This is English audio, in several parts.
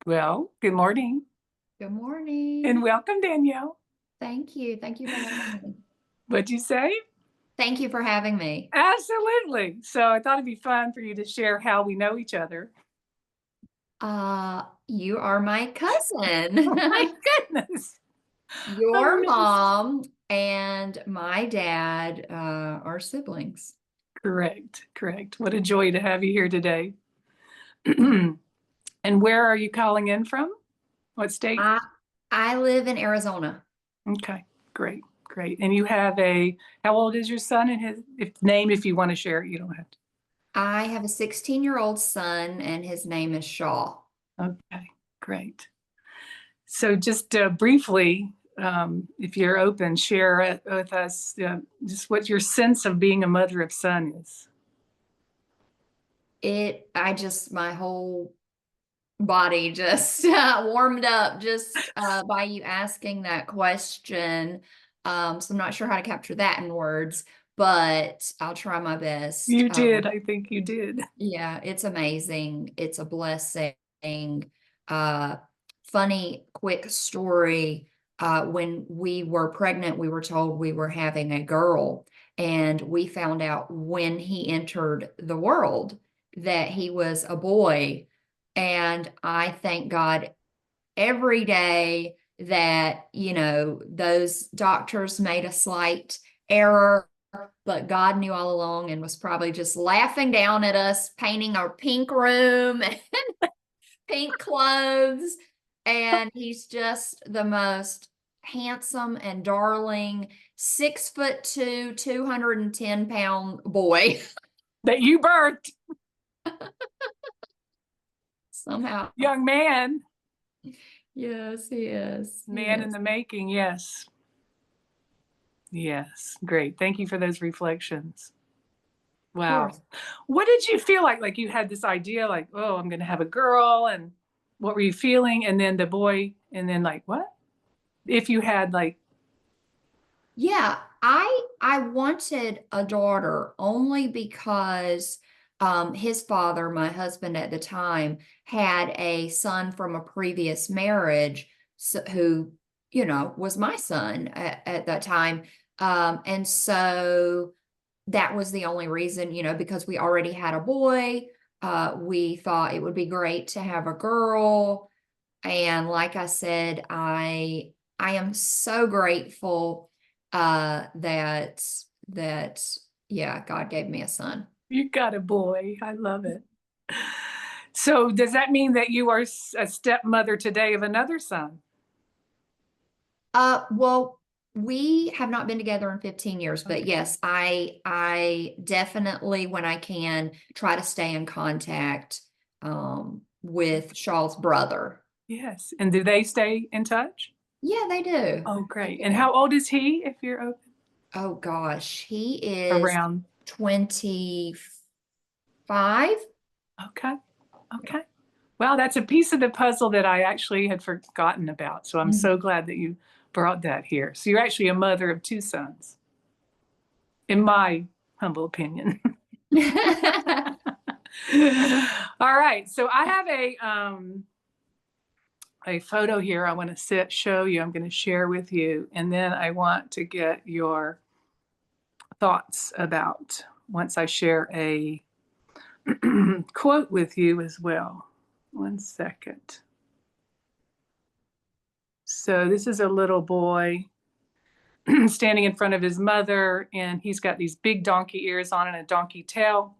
Well, good morning Good and morning. welcome, Danielle. Thank you. Thank you for having me. What'd you say? Thank you for having me. Absolutely. So I thought it'd be fun for you to share how we know each other. You are my Oh cousin. my goodness. Your Amazing. mom and my dad are siblings. Correct, correct. What a joy to have you here today. And where are you calling in from? What state? I I live in Arizona. Okay, great, great. And you have how old is your son and his if you want to share it, you don't have to. I have a 16-year-old son and his name is Shaw. Okay, great. So just briefly, if you're open, share it with us just what your sense of being a mother of son is. My whole body just warmed up just by you asking that question. So I'm not sure how to capture that in words, but I'll try my best. You did, I think you did. Yeah, it's amazing. It's a blessing. Uh, Funny, quick story. When we were pregnant, we were told we were having a girl, and we found out when he entered the world that he was a boy. And I thank God every day that, those doctors made a slight error, but God knew all along and was probably just laughing down at us, painting our pink room and pink clothes. And he's just the most handsome and darling 6'2", 210-pound boy. That you birthed, Somehow. young man, Yes, he is. He man in is. the making. Yes, yes, great. Thank you for those reflections. Of course. Wow. What did you feel like? Like you had this idea, like, oh, I'm going to have a girl, and what were you feeling? And then the boy, and then like, what? If you had like, Yeah, I wanted a daughter only because his father, my husband at the time, had a son from a previous marriage, who, was my son at that time. And so that was the only reason, because we already had a boy. We thought it would be great to have a girl. And like I said, I am so grateful that that yeah, God gave me a son. you got a boy. I love it. So does that mean that you are a stepmother today of another son? Well, we have not been together in 15 years, but Okay. yes, I definitely, when I can, try to stay in contact with Shaw's brother. Yes. And do they stay in touch? Yeah, they do. Oh, They great. And do. how old is he, if you're open? Oh gosh, he is Around. 25. Okay. Okay. Well, that's a piece of the puzzle that I actually had forgotten about. So I'm so glad that you brought that here. So you're actually a mother of two sons, in my humble opinion. All right. So I have a photo here I want to show you. I'm going to share with you, and then I want to get your thoughts about once I share a quote with you as well. One second. So this is a little boy standing in front of his mother, and he's got these big donkey ears on and a donkey tail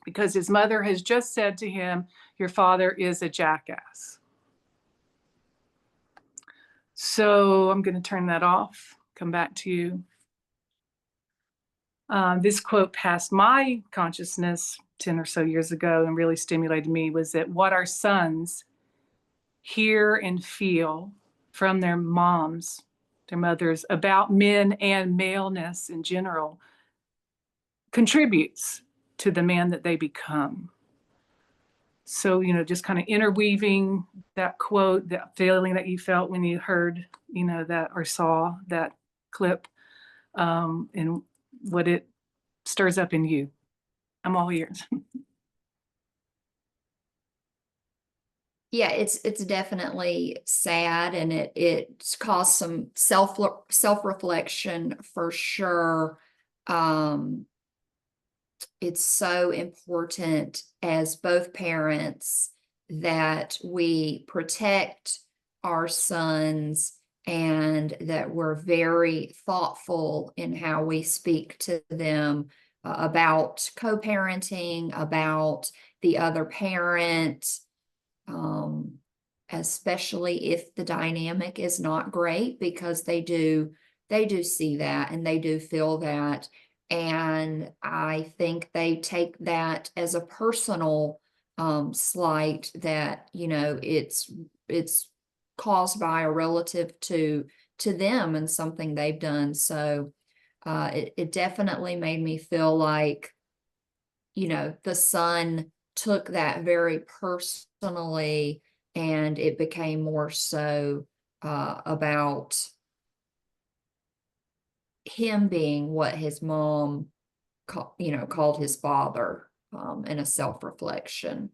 because his mother has just said to him, "Your father is a jackass." So I'm going to turn that off, come back to you. This quote passed my consciousness 10 or so years ago and really stimulated me was that what our sons hear and feel from their moms, their mothers, about men and maleness in general contributes to the man that they become. So, just kind of interweaving that quote, that feeling that you felt when you heard, that or saw that clip, and what it stirs up in you. I'm all ears. Yeah, it's definitely sad, and it's caused some self-reflection for sure. Um, it's so important as both parents that we protect our sons and that we're very thoughtful in how we speak to them about co-parenting, about the other parent, um, especially if the dynamic is not great, because they do see that and they do feel that. And I think they take that as a personal slight that, it's caused by a relative to them and something they've done. So it definitely made me feel like, the son took that very personally, and it became more so about him being what his mom called his father, in a self-reflection.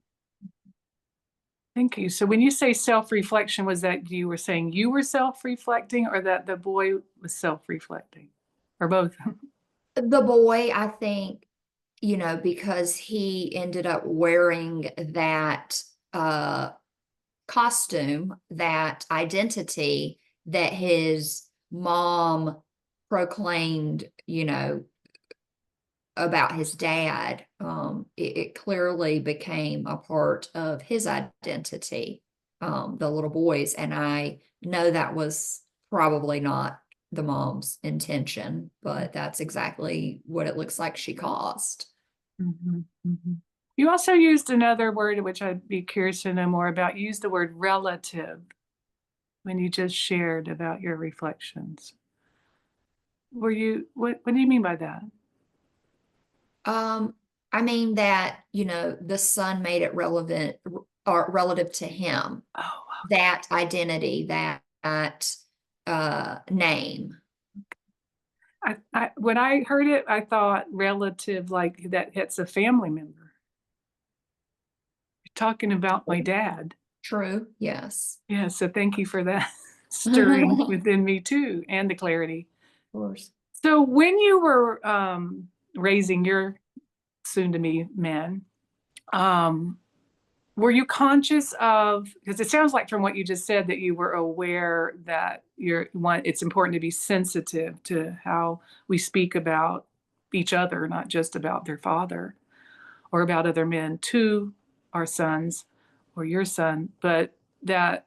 Thank you. So when you say self-reflection, was that you were saying you were self-reflecting or that the boy was self-reflecting? Or both? The boy, I think, because he ended up wearing that costume, that identity that his mom proclaimed, about his dad. It clearly became a part of his identity, the little boys. And I know that was probably not the mom's intention, but that's exactly what it looks like she caused. Mhm, mhm. You also used another word, which I'd be curious to know more about. You used the word relative when you just shared about your reflections. What do you mean by that? Um, I mean that, the son made it relevant or relative to him, Oh, that identity, that name. when I heard it, I thought relative, like that it's a family member. You're talking about my dad. True, yes. Yeah, so thank you for that stirring Of within me too, and the clarity. course. So when you were raising your soon-to-be men, um, were you conscious of, because it sounds like from what you just said that you were aware that it's important to be sensitive to how we speak about each other, not just about their father or about other men to our sons or your son, but that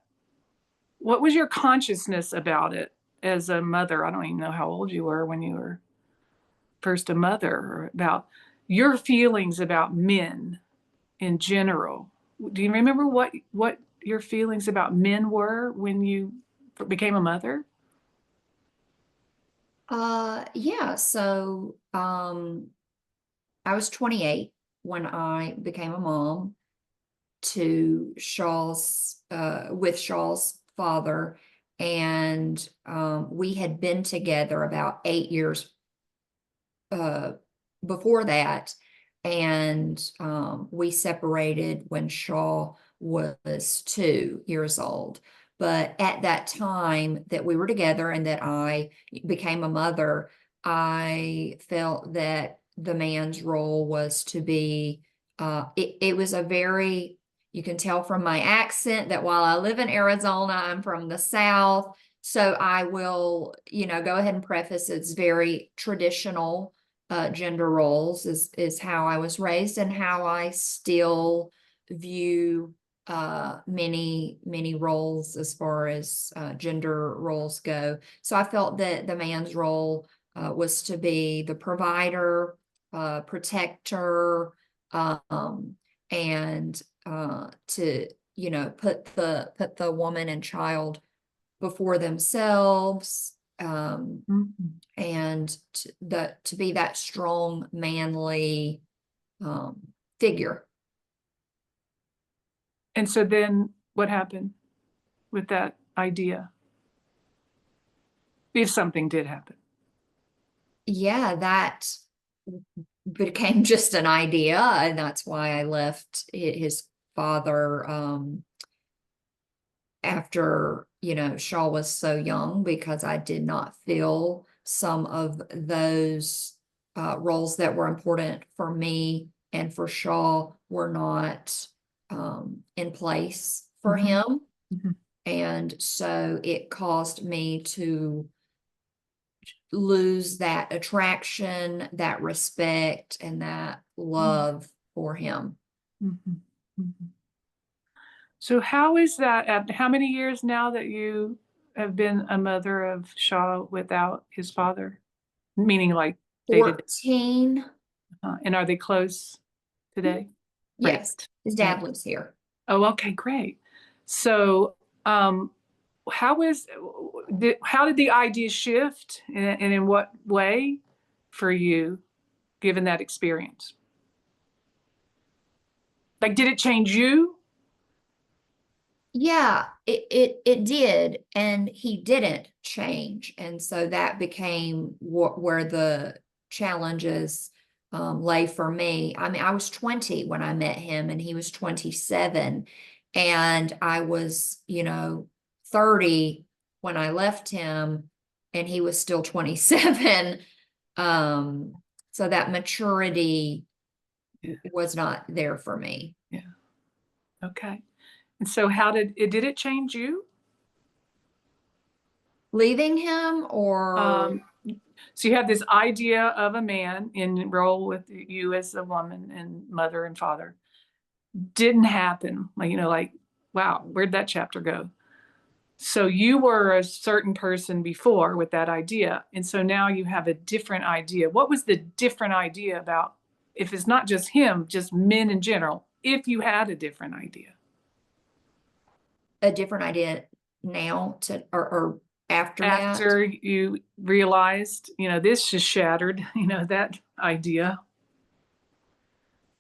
what was your consciousness about it as a mother? I don't even know how old you were when you were first a mother, or about your feelings about men in general. Do you remember what your feelings about men were when you became a mother? Yeah, so I was 28 when I became a mom to with Shaw's father, and we had been together about 8 years uh before that, and we separated when Shaw was 2 years old. But at that time that we were together and that I became a mother, I felt that the man's role was to be, it was a very, you can tell from my accent that while I live in Arizona, I'm from the South. So I will, go ahead and preface it's very traditional. Gender roles is how I was raised and how I still view many roles as far as gender roles go. So I felt that the man's role was to be the provider, protector, and to put the woman and child before themselves. Mhm. And to be that strong, manly figure. And so then what happened with that idea? If something did happen. Yeah, that became just an idea, and that's why I left his father. after, Shaw was so young, because I did not feel some of those roles that were important for me and for Shaw were not in place for Mhm. him. Mhm. And so it caused me to lose that attraction, that respect, and that love for him. Mhm. Mhm. So how is that how many years now that you have been a mother of Shaw without his father? Meaning like dated, 14. and are they close today? Yes, Great, his great. dad lives here. Oh, okay, great. So, how is how did the idea shift, and in what way for you, given that experience? Like, did it change you? Yeah, it did, and he didn't change, and so that became where the challenges lay for me. I mean, I was 20 when I met him, and he was 27, and I was, 30 when I left him, and he was still 27. So that maturity Yeah, was not there for me. yeah, okay. And so how did it change you? Leaving him, or Um, so you have this idea of a man in role with you as a woman and mother and father. Didn't happen. Like, like, wow, where'd that chapter go? So you were a certain person before with that idea. And so now you have a different idea. What was the different idea about, if it's not just him, just men in general, if you had a different idea? a different idea now to or after that? After you realized, this just shattered, that idea.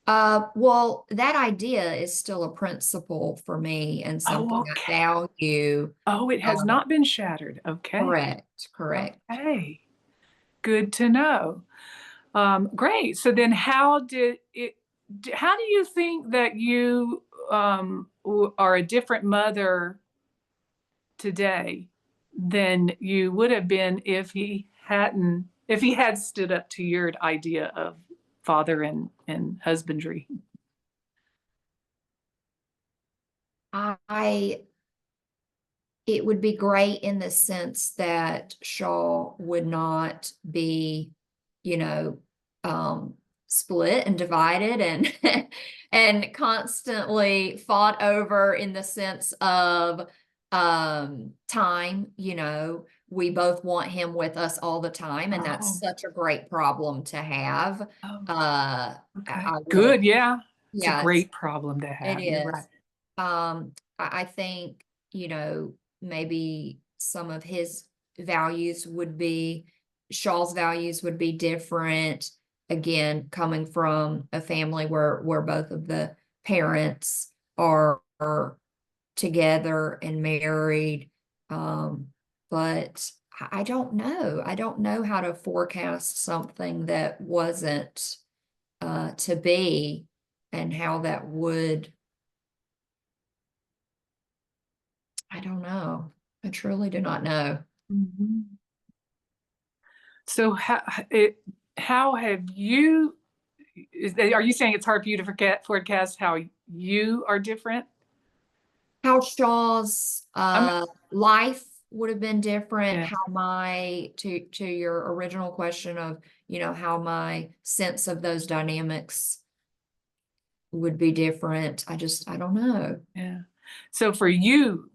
Well, that idea is still a principle for me and Oh, something I okay. value. Oh, it has Um, not been shattered. Okay. correct, correct. Okay. Good to know. Great. So then how do you think that you are a different mother today than you would have been if he had stood up to your idea of father and husbandry? I It would be great in the sense that Shaw would not be, you know, um, split and divided and and constantly fought over in the sense of time. We both want him with us all the time, and that's Oh, such a great problem to have. oh, okay. I would have, Good. Yeah. It's a yeah, great problem to it have. You're right. is. I think, maybe some of his Shaw's values would be different. Again, coming from a family where both of the parents are together and married. But I don't know. I don't know how to forecast something that wasn't to be, and how that would. I don't know. I truly do not know. Mhm. So how have you are you saying it's hard for you to forecast how you are different? How Shaw's I'm life would have been different, Yeah. how my to your original question of, how my sense of those dynamics would be different. I don't know. Yeah. So for you,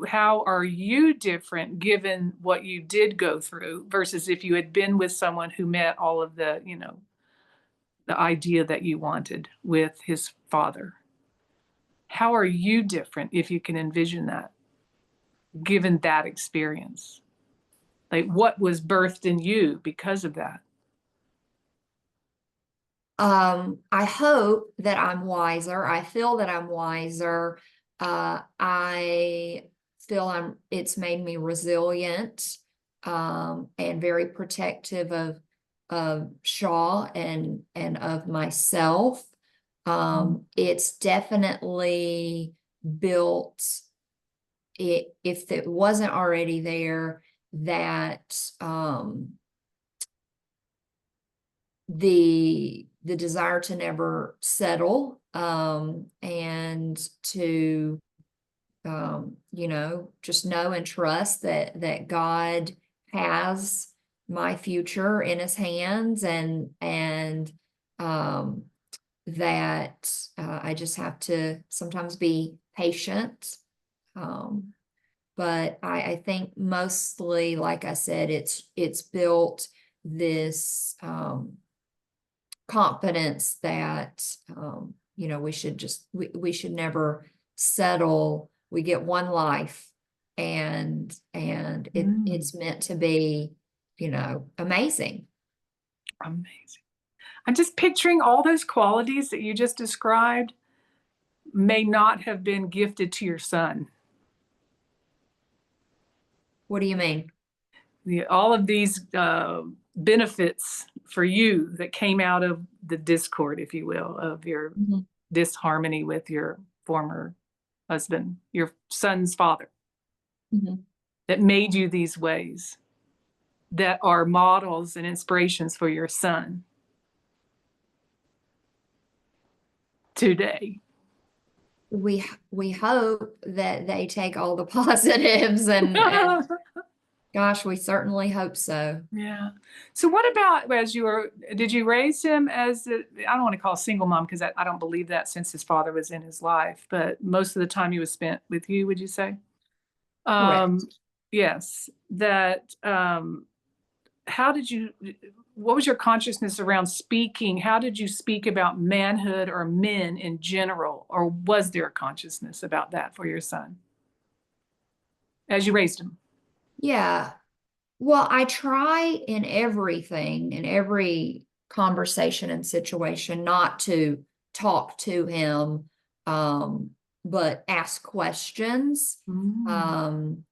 how are you different given what you did go through versus if you had been with someone who met all of the idea that you wanted with his father? How are you different if you can envision that, given that experience? Like what was birthed in you because of that? I hope that I'm wiser. I feel that I'm wiser. I feel it's made me resilient, and very protective of Shaw and of myself. It's definitely built if it wasn't already there, that the desire to never settle, and to just know and trust that God has my future in his hands, and that I just have to sometimes be patient. But I think mostly, like I said, it's built this confidence that we should never settle. We get one life, and it's meant to be amazing. Amazing. I'm just picturing all those qualities that you just described may not have been gifted to your son. What do you mean? All of these benefits for you that came out of the discord, if you will, of your Mhm. disharmony with your former husband, your son's father, Mhm. that made you these ways, that are models and inspirations for your son today. We hope that they take all the positives, and gosh, we certainly hope so. Yeah. So what about did you raise him as I don't want to call a single mom because I don't believe that since his father was in his life, but most of the time he was spent with you, would you say? Correct. Yes. How did you, what was your consciousness around speaking? How did you speak about manhood or men in general? Or was there a consciousness about that for your son as you raised him? Yeah. Well, I try in everything, in every conversation and situation, not to talk to him, but ask questions. Mm.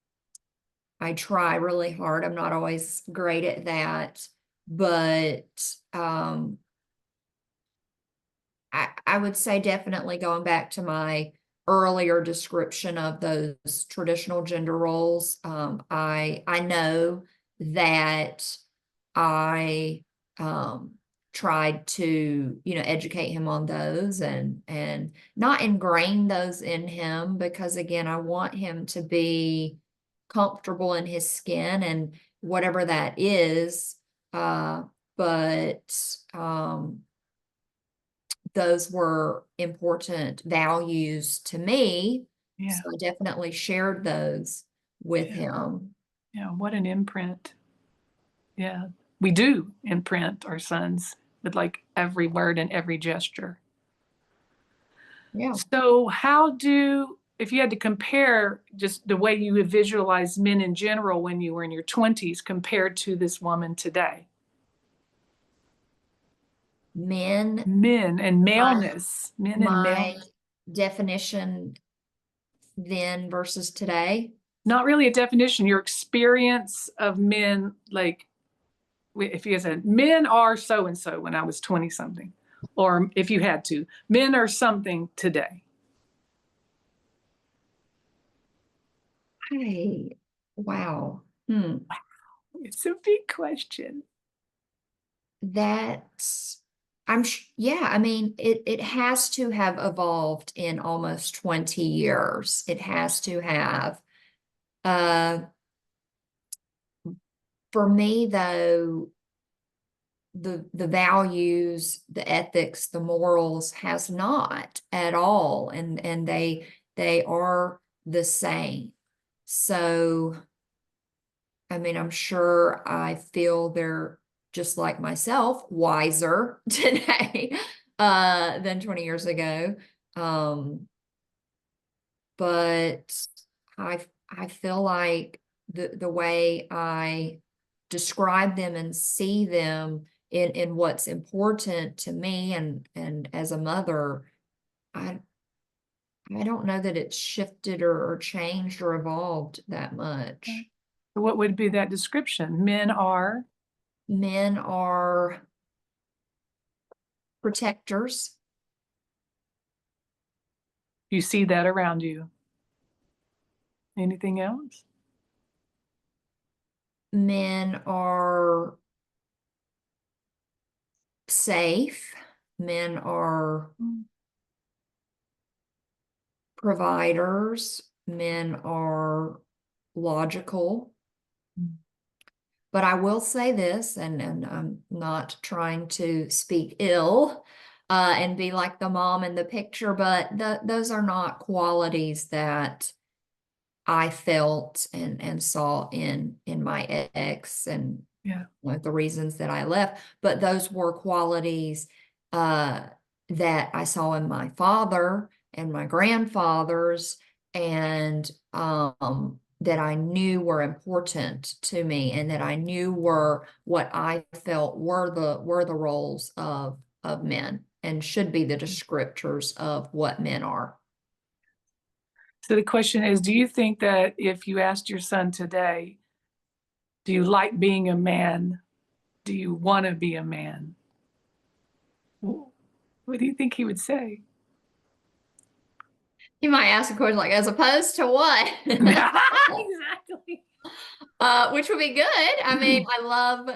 I try really hard. I'm not always great at that, but I would say definitely going back to my earlier description of those traditional gender roles. I know that I tried to educate him on those, and not ingrain those in him, because again, I want him to be comfortable in his skin, and whatever that is. But those were important values to me. Yeah. So I definitely shared those with Yeah. him. Yeah. What an imprint. Yeah. We do imprint our sons with like every word and every gesture. Yeah. So if you had to compare just the way you would visualize men in general when you were in your 20s compared to this woman today, Men, men and my, maleness, men and my male, definition then versus today. not really a definition, your experience of men, like if you said men are so and so when I was 20 something, or if you had to, men are something today. Hey, wow. It's a big question. That's, yeah, I mean, it has to have evolved in almost 20 years. It has to have. Uh, for me, though, the values, the ethics, the morals has not at all, and they are the same. So, I mean, I'm sure I feel they're just like myself, wiser today than 20 years ago. Um, but I feel like the way I describe them and see them in what's important to me, and as a mother, I I don't know that it's shifted or changed or evolved that much. What would be that description? Men are, Men are protectors. you see that around you. Anything else? Men are safe. Men are providers. Men are logical. But I will say this, and I'm not trying to speak ill and be like the mom in the picture, but those are not qualities that I felt and saw in my ex, and Yeah. one of the reasons that I left. But those were qualities that I saw in my father and my grandfathers, and that I knew were important to me, and that I knew were what I felt were the roles of men, and should be the descriptors of what men are. So the question is, do you think that if you asked your son today, do you like being a man? Do you want to be a man? What do you think he would say? You might ask a question like, as opposed to what? Exactly. Which would be good. I mean, I love,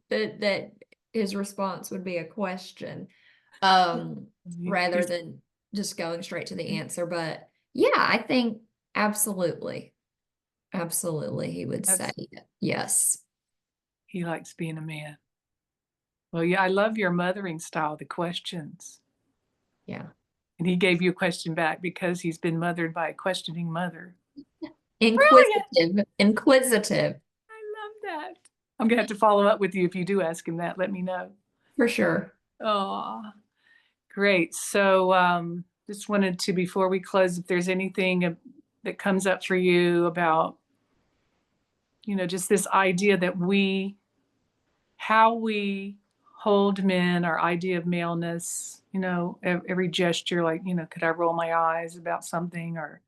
that his response would be a question, rather than just going straight to the answer. But yeah, I think absolutely, absolutely, he would say yes. He likes being a man. Well, yeah, I love your mothering style, the questions. Yeah. And he gave you a question back because he's been mothered by a questioning mother. Inquisitive, inquisitive, I love that. I'm gonna have to follow up with you if you do ask him that. Let me know. for sure. Oh, great. So just wanted to, before we close, if there's anything that comes up for you about, just this idea that how we hold men, our idea of maleness, every gesture, like, could I roll my eyes about something, or,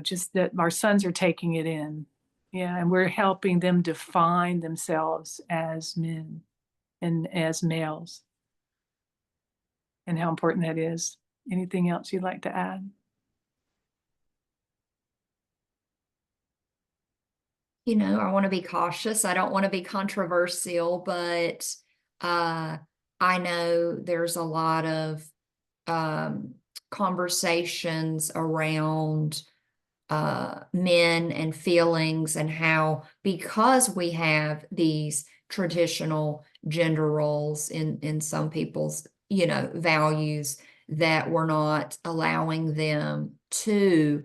just that our sons are taking it in. Yeah. And we're helping them define themselves as men and as males, and how important that is. Anything else you'd like to add? I want to be cautious. I don't want to be controversial, but I know there's a lot of um, conversations around men and feelings, and how, because we have these traditional gender roles in some people's values, that we're not allowing them to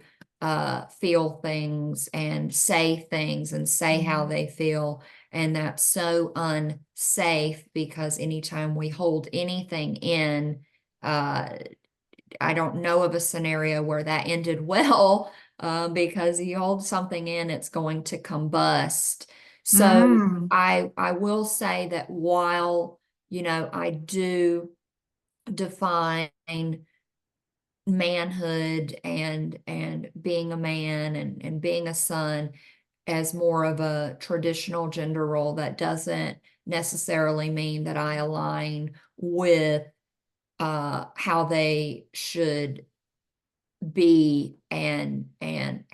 feel things and say how they feel. And that's so unsafe, because anytime we hold anything in, I don't know of a scenario where that ended well, because you hold something in, it's going to combust. So Mm. I will say that while, I do define manhood and being a man and being a son as more of a traditional gender role, that doesn't necessarily mean that I align with how they should be and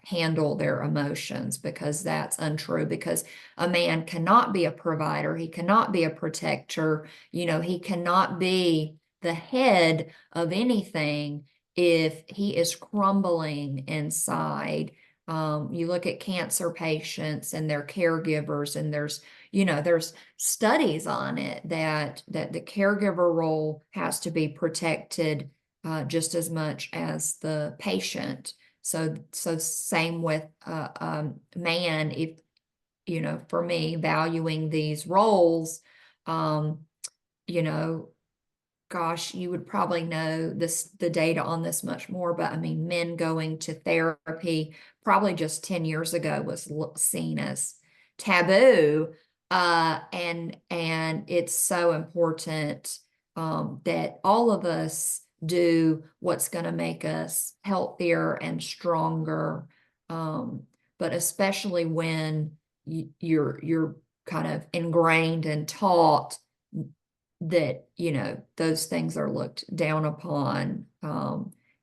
handle their emotions, because that's untrue. Because a man cannot be a provider, he cannot be a protector, he cannot be the head of anything if he is crumbling inside. You look at cancer patients and their caregivers, and there's studies on it that the caregiver role has to be protected just as much as the patient. So same with man. If for me, valuing these roles, um, you know, gosh, you would probably know the data on this much more, but I mean, men going to therapy probably just 10 years ago was seen as taboo. And it's so important that all of us do what's going to make us healthier and stronger. But especially when you're kind of ingrained and taught that those things are looked down upon.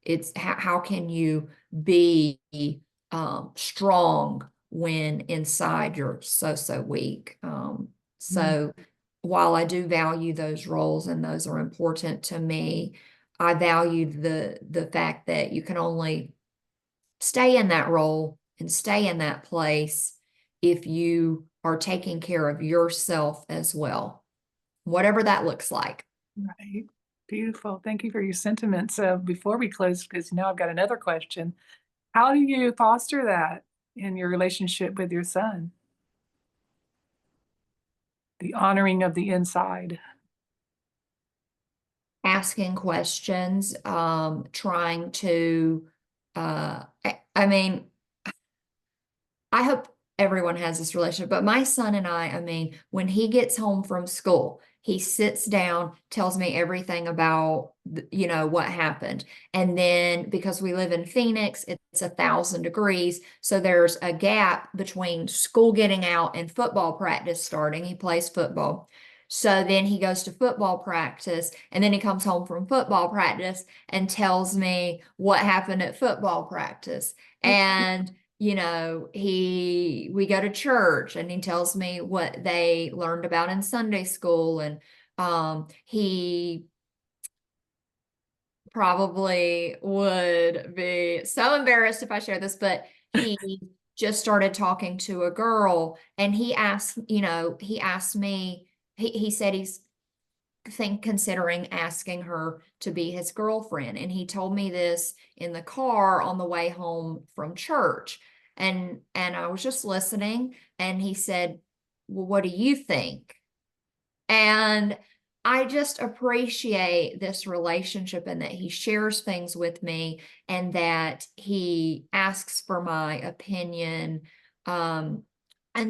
It's how can you be strong when inside you're so weak. So while I do value those roles and those are important to me, I value the fact that you can only stay in that role and stay in that place if you are taking care of yourself as well, whatever that looks like. Right. Beautiful. Thank you for your sentiments. So before we close, because now I've got another question. How do you foster that in your relationship with your son? The honoring of the inside. Asking questions, trying to, I mean, I hope everyone has this relationship, but my son and I mean, when he gets home from school, he sits down, tells me everything about, what happened. And then because we live in Phoenix, it's 1,000 degrees. So there's a gap between school getting out and football practice starting. He plays football. So then he goes to football practice and then he comes home from football practice and tells me what happened at football practice. And we go to church and he tells me what they learned about in Sunday school. And he probably would be so embarrassed if I share this, but he just started talking to a girl and he asked me, he said he's considering asking her to be his girlfriend. And he told me this in the car on the way home from church. And I was just listening and he said, well, what do you think? And I just appreciate this relationship and that he shares things with me and that he asks for my opinion. And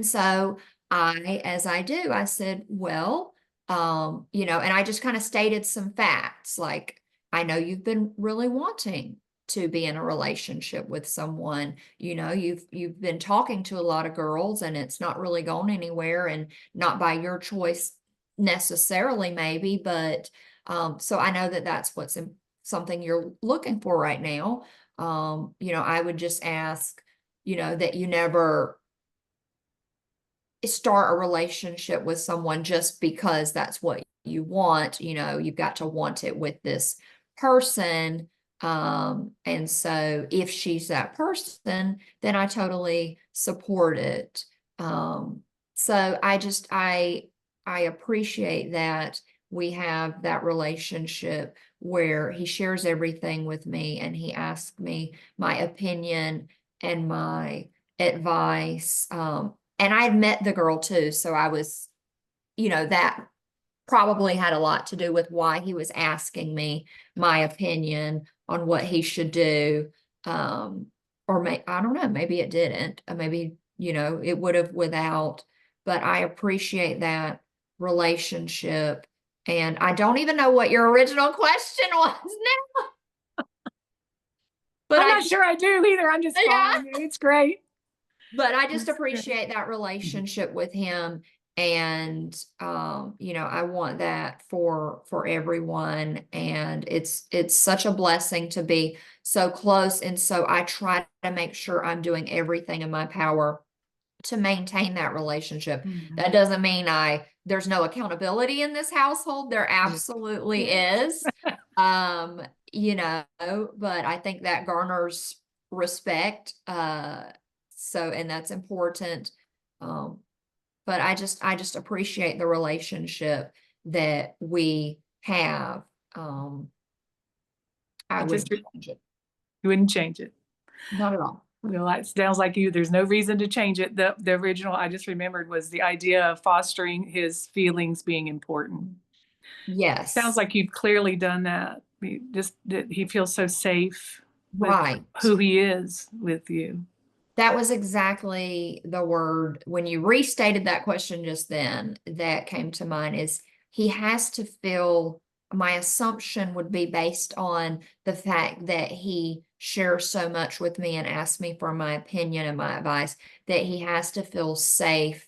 so as I do, I said, well, and I just kind of stated some facts like, I know you've been really wanting to be in a relationship with someone. You've been talking to a lot of girls and it's not really gone anywhere and not by your choice necessarily maybe, but so I know that that's something you're looking for right now. I would just ask, that you never start a relationship with someone just because that's what you want. You've got to want it with this person. And so if she's that person, then I totally support it. So I appreciate that we have that relationship where he shares everything with me and he asks me my opinion and my advice. And I had met the girl too, so I was, that probably had a lot to do with why he was asking me my opinion on what he should do. I don't know, maybe it didn't. Maybe, it would have without, but I appreciate that relationship. And I don't even know what your original question was now. But I'm not sure I do either. I'm just following you. It's great. But I just That's great. appreciate that relationship with him. And I want that for everyone. And it's such a blessing to be so close. And so I try to make sure I'm doing everything in my power to maintain that relationship. That doesn't mean there's no accountability in this household. There absolutely is. But I think that garners respect. And that's important. But I just appreciate the relationship that we have. I wouldn't change it. You wouldn't change it. Not at all. Well, it sounds like there's no reason to change it. The original I just remembered was the idea of fostering his feelings being important. Yes. Sounds like you've clearly done that. Just that he feels so safe with Right. who he is with you. That was exactly the word. When you restated that question just then, that came to mind is he has to feel, my assumption would be based on the fact that he shares so much with me and asks me for my opinion and my advice, that he has to feel safe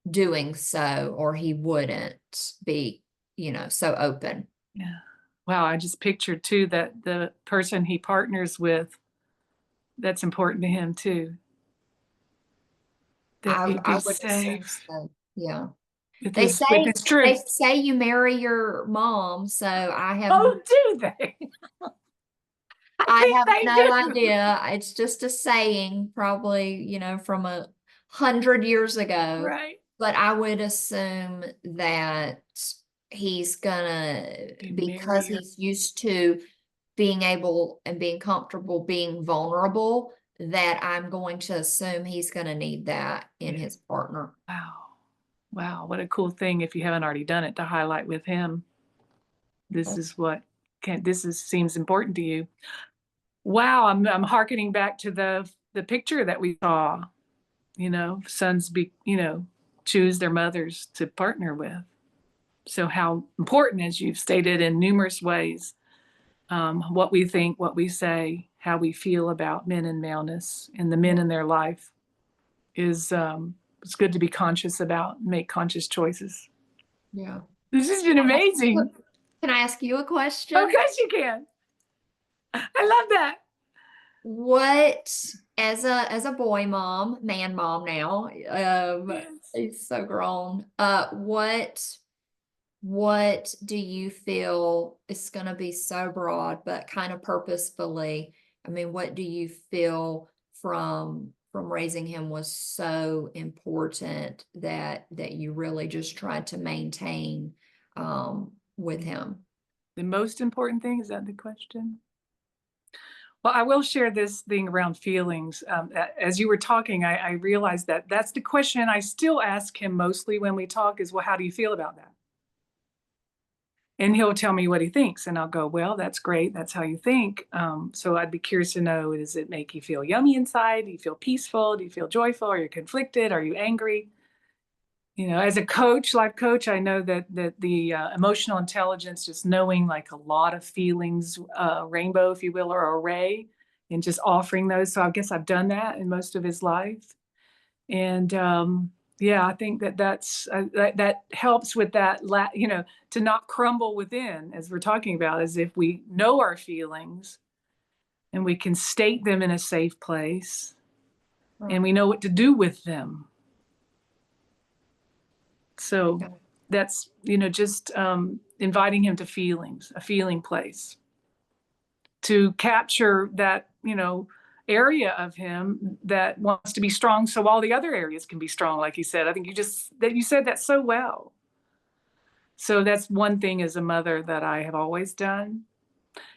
doing so, or he wouldn't be, so open. Yeah. Wow. I just pictured too that the person he partners with that's important to him too. That I he'd be would assume safe so. Yeah. with They his they truth. say you marry your mom, so Oh, do they? I I think have they no do. idea. It's just a saying, probably, from 100 years ago. Right. But I would assume that he's gonna, They marry because her. he's used to being able and being comfortable being vulnerable, that I'm going to assume he's gonna need that in Yeah. his partner. Wow. Wow. What a cool thing if you haven't already done it to highlight with him. This is what seems important to you. Wow, I'm hearkening back to the picture that we saw, sons choose their mothers to partner with. So how important, as you've stated in numerous ways, what we think, what we say, how we feel about men and maleness and the men in their life is it's good to be conscious about, make conscious choices. Yeah. This has been amazing. Can I ask you a Of question? course you can. I love that. What, as a boy mom, man mom now, Yes. he's so grown. What do you feel is gonna be so broad, but kind of purposefully? I mean, what do you feel from raising him was so important that you really just tried to maintain with him? The most important thing, is that the question? Well, I will share this thing around feelings. As you were talking, I realized that that's the question I still ask him mostly when we talk is, well, how do you feel about that? And he'll tell me what he thinks, and I'll go, well, that's great. That's how you think. So I'd be curious to know, does it make you feel yummy inside? Do you feel peaceful? Do you feel joyful? Are you conflicted? Are you angry? As a coach, life coach, I know that the emotional intelligence, just knowing like a lot of feelings, rainbow, if you will, or array, and just offering those. So I guess I've done that in most of his life, and yeah, I think that helps with that. To not crumble within, as we're talking about, as if we know our feelings and we can state them in a safe place, and we know what to do with them. So Okay. that's, just inviting him to feelings, a feeling place, to capture that, area of him that wants to be strong so all the other areas can be strong, like you said. I think you said that so well. So that's one thing as a mother that I have always done.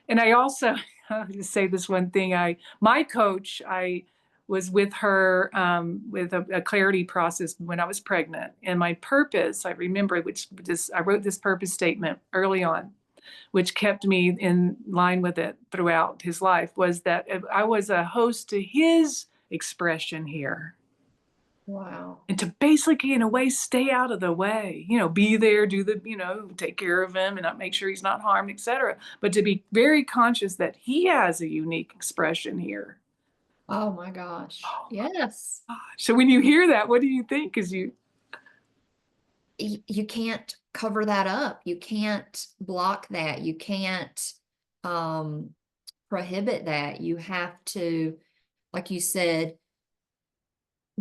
And I also, I'll just say this one thing, my coach, I was with her with a clarity process when I was pregnant. And my purpose, I remember, I wrote this purpose statement early on, which kept me in line with it throughout his life, was that I was a host to his expression here. Wow. And to basically, in a way, stay out of the way, be there, take care of him and not make sure he's not harmed, etc. But to be very conscious that he has a unique expression here. Oh my gosh. Oh my Yes. gosh. So when you hear that, what do you think? You can't cover that up. You can't block that. You can't um prohibit that. You have to, like you said,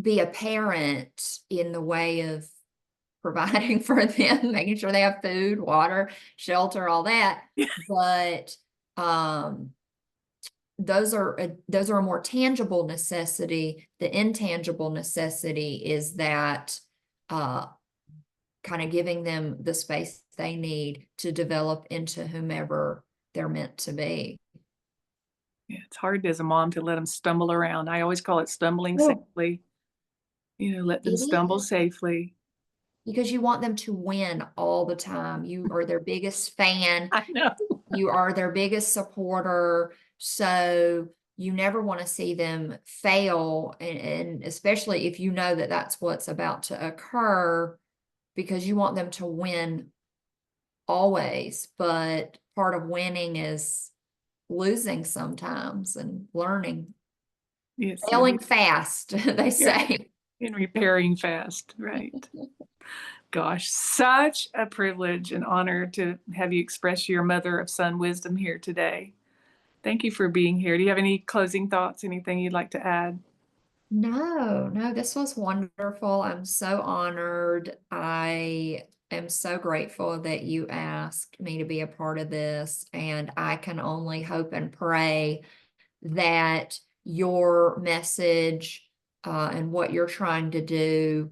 be a parent in the way of providing for them, making sure they have food, water, shelter, all that. Yeah. But um those are a more tangible necessity. The intangible necessity is that uh kind of giving them the space they need to develop into whomever they're meant to be. Yeah, it's hard as a mom to let them stumble around. I always call it stumbling Oh, safely. Let them it stumble is, safely. because you want them to win all the time. You are their biggest fan. I know. You are their biggest supporter. So you never want to see them fail. And especially if you know that that's what's about to occur, because you want them to win always. But part of winning is losing sometimes and learning. Yes, Failing fast, they yeah, say. and repairing fast, right? Gosh, such a privilege and honor to have you express your mother of son wisdom here today. Thank you for being here. Do you have any closing thoughts? Anything you'd like to add? No, this was wonderful. I'm so honored. I am so grateful that you asked me to be a part of this, and I can only hope and pray that your message and what you're trying to do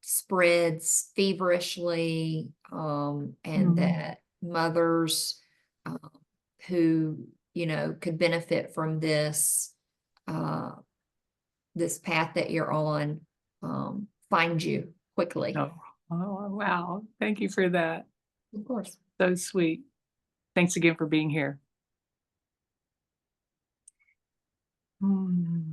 spreads feverishly, and Mm. that mothers who, could benefit from uh, this path that you're on, find you quickly. Oh, oh, wow. Thank you for that. Of course. So sweet. Thanks again for being here. Mm.